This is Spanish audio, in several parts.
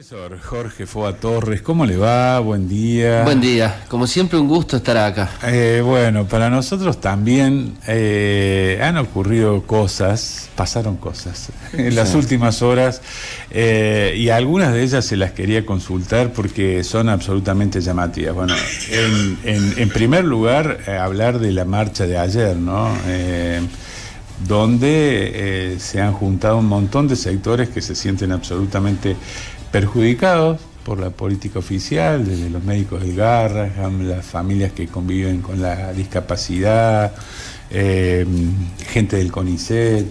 Profesor Jorge Foa Torres, ¿cómo le va? Buen día. Buen día, como siempre un gusto estar acá. Bueno, para nosotros también han ocurrido cosas, pasaron cosas en las últimas horas y algunas de ellas se las quería consultar porque son absolutamente llamativas. Bueno, en primer lugar, hablar de la marcha de ayer, ¿no? Donde se han juntado un montón de sectores que se sienten absolutamente perjudicados por la política oficial, desde los médicos del Garrahan, las familias que conviven con la discapacidad, gente del CONICET,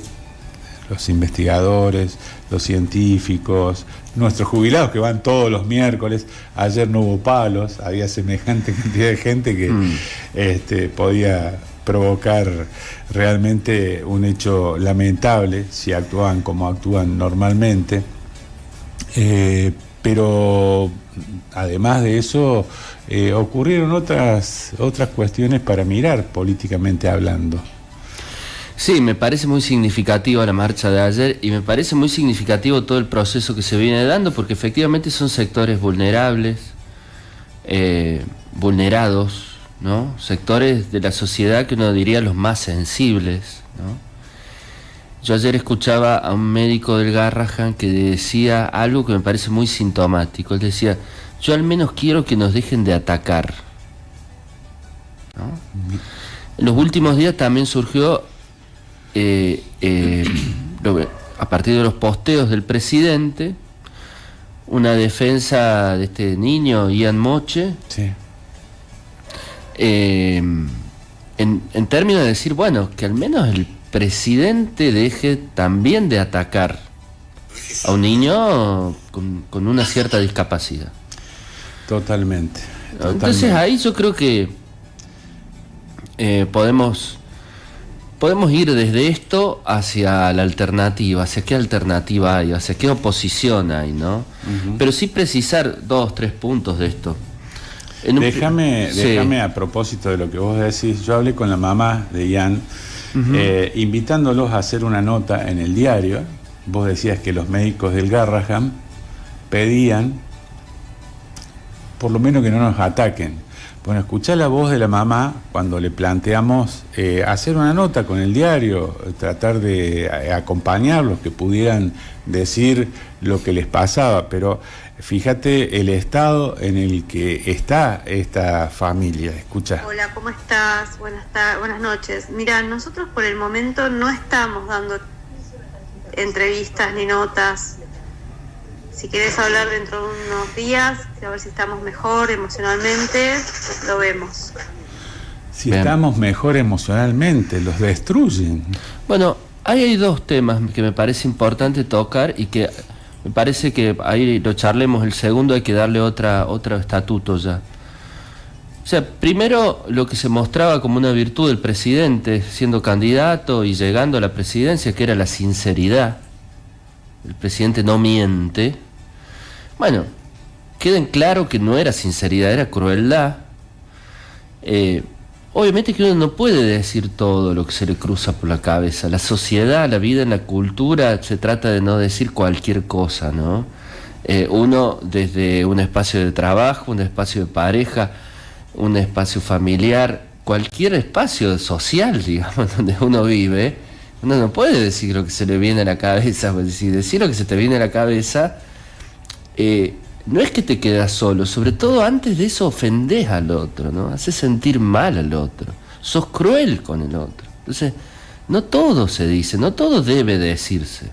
los investigadores, los científicos, nuestros jubilados que van todos los miércoles. Ayer no hubo palos, había semejante cantidad de gente que podía provocar realmente un hecho lamentable si actuaban como actúan normalmente. Pero además de eso ocurrieron otras cuestiones para mirar políticamente hablando. Sí, me parece muy significativa la marcha de ayer y me parece muy significativo todo el proceso que se viene dando, porque efectivamente son sectores vulnerables, vulnerados, ¿no? Sectores de la sociedad que uno diría los más sensibles, ¿no? Yo ayer escuchaba a un médico del Garrahan que decía algo que me parece muy sintomático. Él decía: yo al menos quiero que nos dejen de atacar, ¿no? En los últimos días también surgió, a partir de los posteos del presidente, una defensa de este niño, Ian Moche, sí. En términos de decir, bueno, que al menos el presidente deje también de atacar a un niño con una cierta discapacidad. Totalmente. Entonces ahí yo creo que podemos ir desde esto hacia la alternativa, hacia qué alternativa hay, hacia qué oposición hay, ¿no? Uh-huh. Pero sí precisar 2, 3 puntos de esto. Déjame a propósito de lo que vos decís, yo hablé con la mamá de Ian, invitándolos a hacer una nota en el diario. Vos decías que los médicos del Garrahan pedían por lo menos que no nos ataquen. Bueno, escuchá la voz de la mamá cuando le planteamos hacer una nota con el diario, tratar de acompañarlos, que pudieran decir lo que les pasaba, pero fíjate el estado en el que está esta familia. Escucha. Hola, ¿cómo estás? Buenas noches. Mira, nosotros por el momento no estamos dando entrevistas ni notas. Si querés hablar dentro de unos días, a ver si estamos mejor emocionalmente, lo vemos. Si estamos mejor emocionalmente, los destruyen. Bueno, ahí hay 2 temas que me parece importante tocar y que me parece que ahí lo charlemos. El segundo hay que darle otro estatuto ya. O sea, primero lo que se mostraba como una virtud del presidente siendo candidato y llegando a la presidencia, que era la sinceridad. El presidente no miente. Bueno, queden claro que no era sinceridad, era crueldad. Obviamente que uno no puede decir todo lo que se le cruza por la cabeza. La sociedad, la vida en la cultura, se trata de no decir cualquier cosa, ¿no? Uno desde un espacio de trabajo, un espacio de pareja, un espacio familiar, cualquier espacio social, digamos, donde uno vive, uno no puede decir lo que se le viene a la cabeza. Pues si decir lo que se te viene a la cabeza, no es que te quedas solo, sobre todo antes de eso ofendés al otro, ¿no? Haces sentir mal al otro, sos cruel con el otro. Entonces, no todo se dice, no todo debe decirse.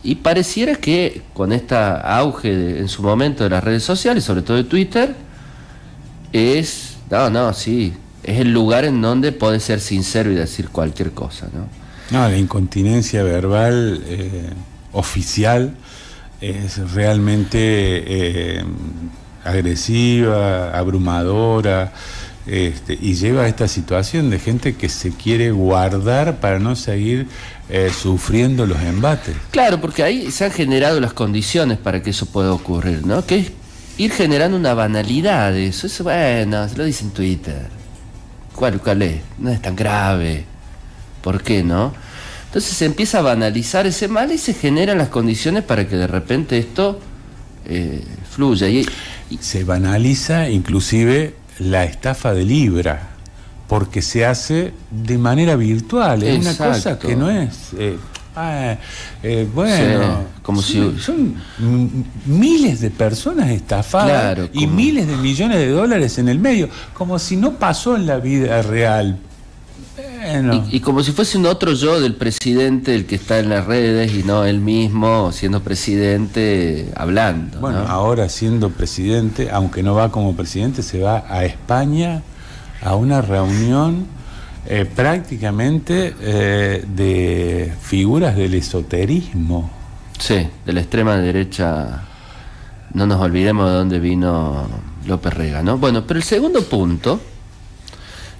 Y pareciera que con este auge en su momento de las redes sociales, sobre todo de Twitter, es el lugar en donde podés ser sincero y decir cualquier cosa, ¿no? No, la incontinencia verbal oficial es realmente agresiva, abrumadora, y lleva a esta situación de gente que se quiere guardar para no seguir sufriendo los embates. Claro, porque ahí se han generado las condiciones para que eso pueda ocurrir, ¿no? Que es ir generando una banalidad de eso. Eso, bueno, se lo dice en Twitter. ¿Cuál es? No es tan grave. ¿Por qué no? Entonces se empieza a banalizar ese mal y se generan las condiciones para que de repente esto fluya. Se banaliza inclusive la estafa de Libra, porque se hace de manera virtual, es una cosa que no es... bueno, sí, como son miles de personas estafadas, claro, y miles de millones de dólares en el medio, como si no pasó en la vida real. Bueno. Y como si fuese un otro yo del presidente, el que está en las redes, y no él mismo siendo presidente hablando. Bueno, ¿no? ahora siendo presidente, aunque no va como presidente, se va a España a una reunión prácticamente de figuras del esoterismo. Sí, de la extrema derecha. No nos olvidemos de dónde vino López Rega, ¿no? Bueno, pero el segundo punto,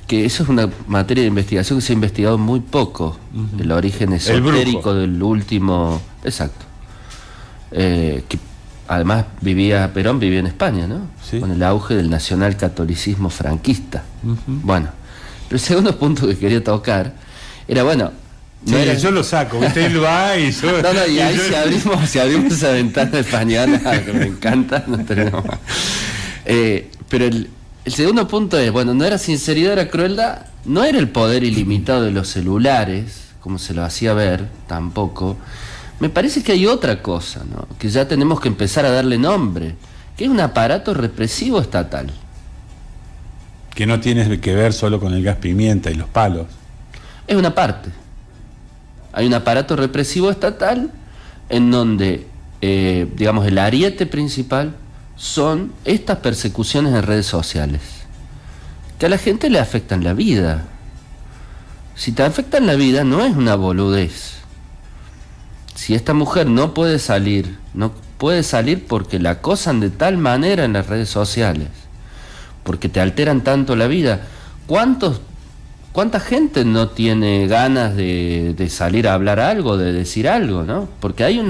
que eso es una materia de investigación que se ha investigado muy poco, el origen esotérico del último... Exacto. Que además Perón vivía en España, ¿no? Sí. Con el auge del nacionalcatolicismo franquista. Bueno, pero el segundo punto que quería tocar era, bueno... Sí, yo lo saco, usted lo va y yo... No, y ahí si abrimos esa ventana española, que me encanta, no tenemos más. Pero el segundo punto es, bueno, no era sinceridad, era crueldad, no era el poder ilimitado de los celulares, como se lo hacía ver, tampoco. Me parece que hay otra cosa, ¿no? Que ya tenemos que empezar a darle nombre, que es un aparato represivo estatal. Que no tiene que ver solo con el gas pimienta y los palos. Es una parte. Hay un aparato represivo estatal en donde, digamos, el ariete principal son estas persecuciones en redes sociales, que a la gente le afectan la vida. Si te afectan la vida, no es una boludez. Si esta mujer no puede salir porque la acosan de tal manera en las redes sociales, porque te alteran tanto la vida. ¿Cuánta gente no tiene ganas de salir a hablar algo, de decir algo, ¿no? Porque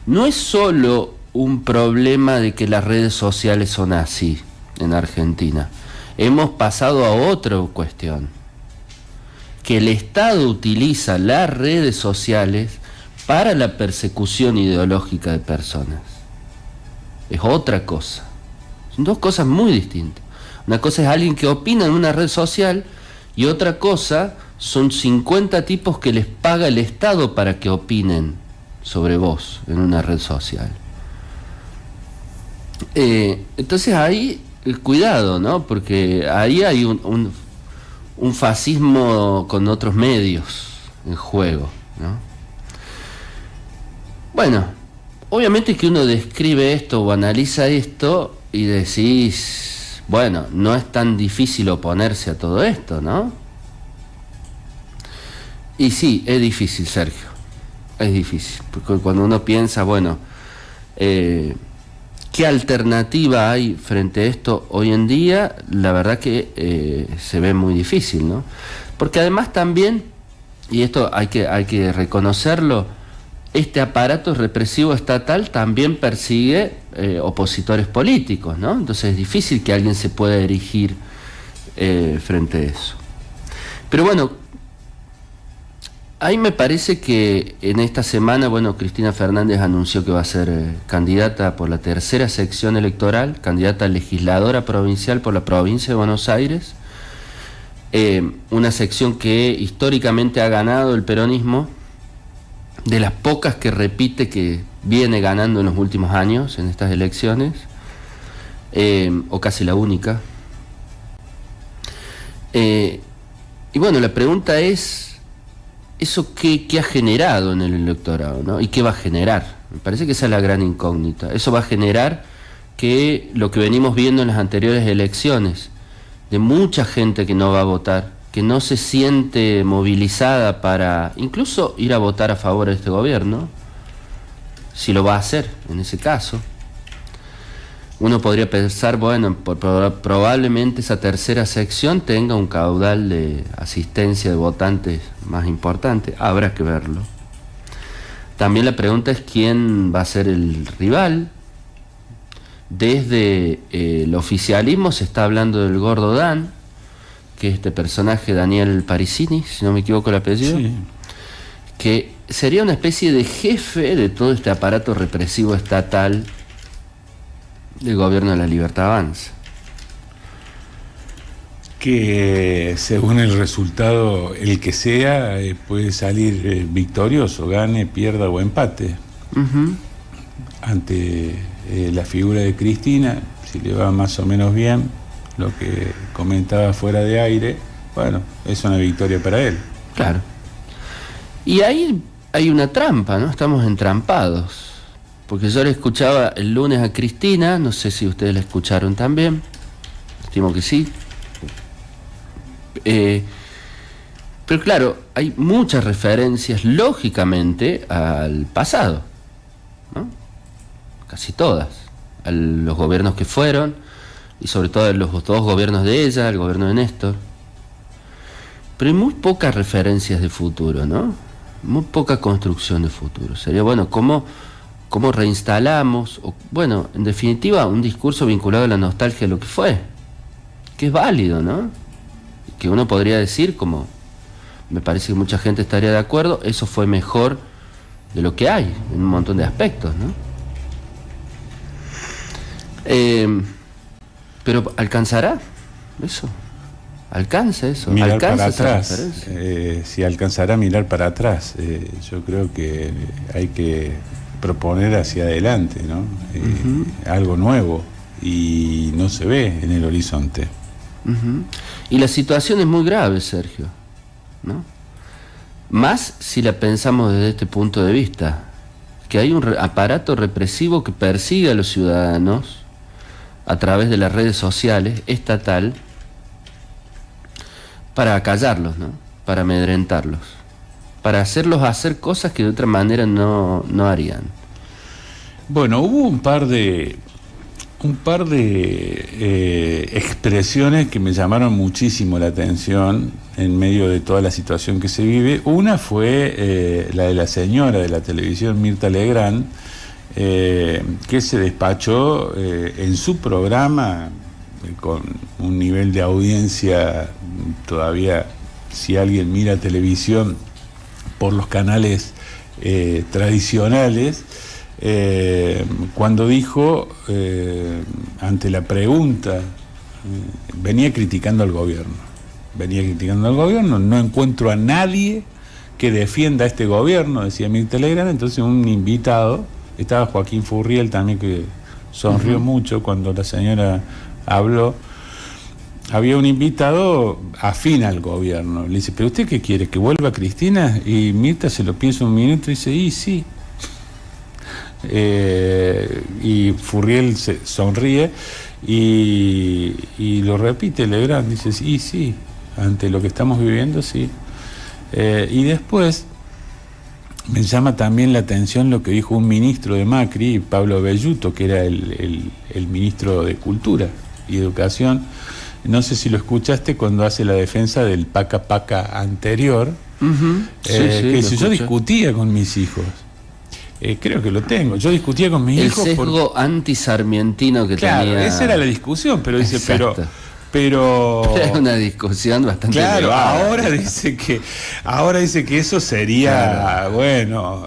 no es solo un problema de que las redes sociales son así en Argentina. Hemos pasado a otra cuestión, que el Estado utiliza las redes sociales para la persecución ideológica de personas. Es otra cosa. Son dos cosas muy distintas. Una cosa es alguien que opina en una red social, y otra cosa son 50 tipos que les paga el Estado para que opinen sobre vos en una red social. Entonces ahí, cuidado, ¿no? Porque ahí hay un fascismo con otros medios en juego, ¿no? Bueno, obviamente que uno describe esto o analiza esto y decís... Bueno, no es tan difícil oponerse a todo esto, ¿no? Y sí, es difícil, Sergio. Es difícil. Porque cuando uno piensa, bueno, ¿qué alternativa hay frente a esto hoy en día? La verdad que se ve muy difícil, ¿no? Porque además también, y esto hay que reconocerlo, este aparato represivo estatal también persigue opositores políticos, ¿no? Entonces es difícil que alguien se pueda erigir frente a eso. Pero bueno, ahí me parece que en esta semana, bueno, Cristina Fernández anunció que va a ser candidata por la tercera sección electoral, candidata a legisladora provincial por la provincia de Buenos Aires, una sección que históricamente ha ganado el peronismo, de las pocas que repite que viene ganando en los últimos años en estas elecciones, o casi la única. Y bueno, la pregunta es, ¿eso qué ha generado en el electorado, ¿no? ¿Y qué va a generar? Me parece que esa es la gran incógnita. Eso va a generar que lo que venimos viendo en las anteriores elecciones, de mucha gente que no va a votar, que no se siente movilizada para incluso ir a votar a favor de este gobierno, si lo va a hacer en ese caso. Uno podría pensar, bueno, probablemente esa tercera sección tenga un caudal de asistencia de votantes más importante, habrá que verlo. También la pregunta es quién va a ser el rival. Desde el oficialismo se está hablando del Gordo Dan, que es este personaje Daniel Parisini, si no me equivoco el apellido, sí, que sería una especie de jefe de todo este aparato represivo estatal El gobierno de la Libertad Avanza. Que según el resultado, el que sea, puede salir victorioso, gane, pierda o empate. Uh-huh. Ante la figura de Cristina, si le va más o menos bien, lo que comentaba fuera de aire, bueno, es una victoria para él. Claro. Y ahí hay una trampa, ¿no? Estamos entrampados. Porque yo le escuchaba el lunes a Cristina, no sé si ustedes la escucharon también, estimo que sí. Pero claro, hay muchas referencias, lógicamente, al pasado, ¿no? Casi todas. A los gobiernos que fueron, y sobre todo a los dos gobiernos de ella, el gobierno de Néstor. Pero hay muy pocas referencias de futuro, ¿no? Muy poca construcción de futuro. Sería bueno, ¿cómo reinstalamos? O, bueno, en definitiva, un discurso vinculado a la nostalgia de lo que fue, que es válido, ¿no? Que uno podría decir, como me parece que mucha gente estaría de acuerdo, eso fue mejor de lo que hay, en un montón de aspectos, ¿no? Pero ¿alcanzará eso? ¿Alcanza eso? Mirar ¿Alcanza para atrás. Si alcanzará a mirar para atrás. Yo creo que hay que proponer hacia adelante, ¿no? Uh-huh. Algo nuevo, y no se ve en el horizonte. Uh-huh. Y la situación es muy grave, Sergio, ¿no? Más si la pensamos desde este punto de vista, que hay un aparato represivo que persigue a los ciudadanos a través de las redes sociales, estatal, para acallarlos, ¿no? Para amedrentarlos, para hacerlos hacer cosas que de otra manera no harían. Bueno, hubo un par de expresiones que me llamaron muchísimo la atención en medio de toda la situación que se vive. Una fue la de la señora de la televisión, Mirta Legrand, que se despachó en su programa con un nivel de audiencia todavía, si alguien mira televisión por los canales tradicionales, cuando dijo, ante la pregunta, venía criticando al gobierno, no encuentro a nadie que defienda a este gobierno, decía Mirta Legrand. Entonces un invitado, estaba Joaquín Furriel también, que sonrió mucho cuando la señora habló. Había un invitado afín al gobierno, le dice, ¿pero usted qué quiere, que vuelva Cristina? Y Mirta se lo piensa un minuto y dice, y sí. Y Furriel se sonríe y lo repite Legrand, dice, sí, ante lo que estamos viviendo, sí. Y después me llama también la atención lo que dijo un ministro de Macri, Pablo Belluto, que era el ministro de Cultura y Educación. No sé si lo escuchaste cuando hace la defensa del paca anterior. Uh-huh. Que dice, yo discutía con mis hijos. Creo que lo tengo. Yo discutía con mis hijos. El sesgo anti-sarmientino que tenía. Claro, esa era la discusión, pero dice, pero es una discusión bastante elevada. Ahora dice que eso sería, claro. Bueno,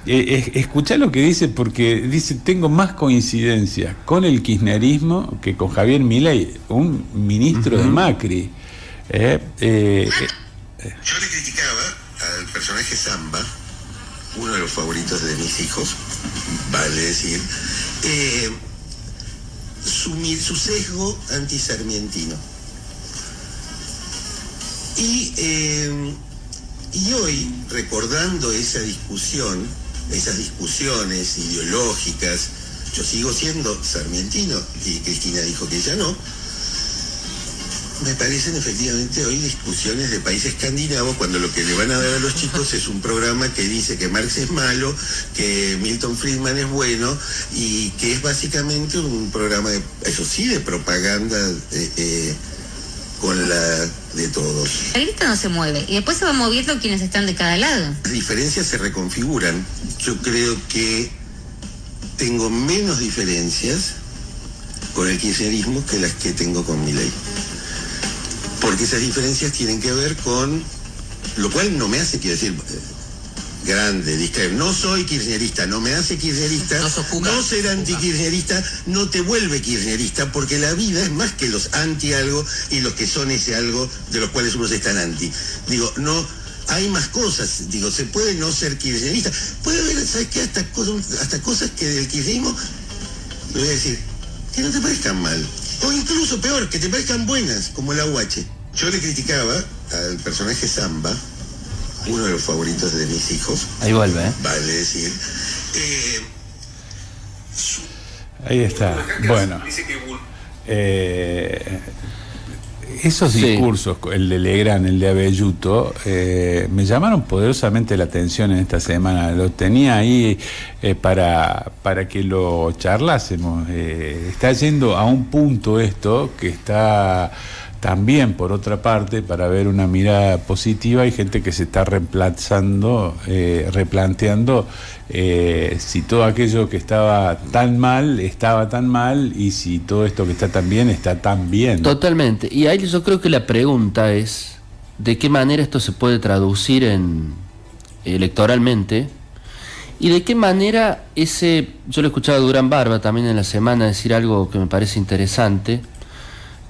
escuchá lo que dice, porque dice, tengo más coincidencia con el kirchnerismo que con Javier Milei, un ministro de Macri. Yo le criticaba al personaje Zamba, uno de los favoritos de mis hijos, vale decir, su sesgo antisarmientino. Y hoy, recordando esa discusión, esas discusiones ideológicas, yo sigo siendo sarmientino y Cristina dijo que ya no. Me parecen efectivamente hoy discusiones de país escandinavo, cuando lo que le van a dar a los chicos es un programa que dice que Marx es malo, que Milton Friedman es bueno, y que es básicamente un programa, eso sí, de propaganda con la de todos. La grieta no se mueve, y después se va moviendo quienes están de cada lado. Las diferencias se reconfiguran. Yo creo que tengo menos diferencias con el kirchnerismo que las que tengo con Milei. Porque esas diferencias tienen que ver con, lo cual no me hace, quiero decir, grande, discrepo. No soy kirchnerista, no me hace kirchnerista. No ser anti-kirchnerista no te vuelve kirchnerista, porque la vida es más que los anti-algo y los que son ese algo de los cuales unos están anti. Digo, no, hay más cosas. Digo, se puede no ser kirchnerista. Puede haber, ¿sabes qué? Hasta cosas que del kirchnerismo, le voy a decir, que no te parezcan mal. O incluso peor, que te parezcan buenas, como la UH. Yo le criticaba al personaje Zamba, uno de los favoritos de mis hijos. Ahí vuelve, ¿eh? Vale decir. Ahí está. Bueno. Esos discursos, el de Legrand, el de Abelluto, me llamaron poderosamente la atención en esta semana. Lo tenía ahí para que lo charlásemos. Está yendo a un punto esto que está también, por otra parte, para ver una mirada positiva. Hay gente que se está replanteando si todo aquello que estaba tan mal, y si todo esto que está tan bien, está tan bien. Totalmente. Y ahí yo creo que la pregunta es, ¿de qué manera esto se puede traducir electoralmente? Y de qué manera yo lo escuchaba a Durán Barba también en la semana decir algo que me parece interesante,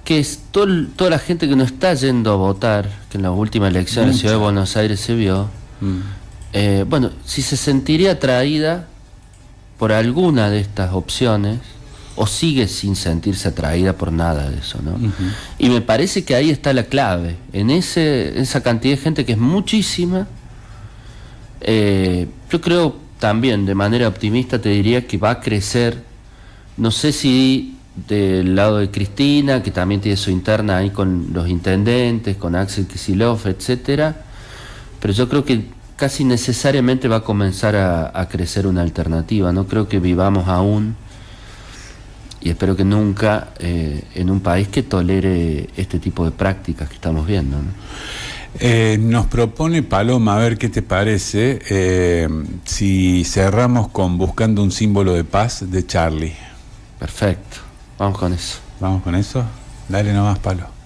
que es toda la gente que no está yendo a votar, que en la última elección en la Ciudad de Buenos Aires se vio, bueno, si se sentiría atraída por alguna de estas opciones, o sigue sin sentirse atraída por nada de eso, ¿no? Y me parece que ahí está la clave, en esa cantidad de gente que es muchísima. Yo creo también, de manera optimista, te diría que va a crecer, no sé si del lado de Cristina, que también tiene su interna ahí con los intendentes, con Axel Kicillof, etcétera, pero yo creo que casi necesariamente va a comenzar a crecer una alternativa. No creo que vivamos aún, y espero que nunca, en un país que tolere este tipo de prácticas que estamos viendo, ¿no? Nos propone Paloma, a ver qué te parece, si cerramos con Buscando un símbolo de paz de Charlie. Perfecto. Vamos con eso. ¿Vamos con eso? Dale nomás, Palo.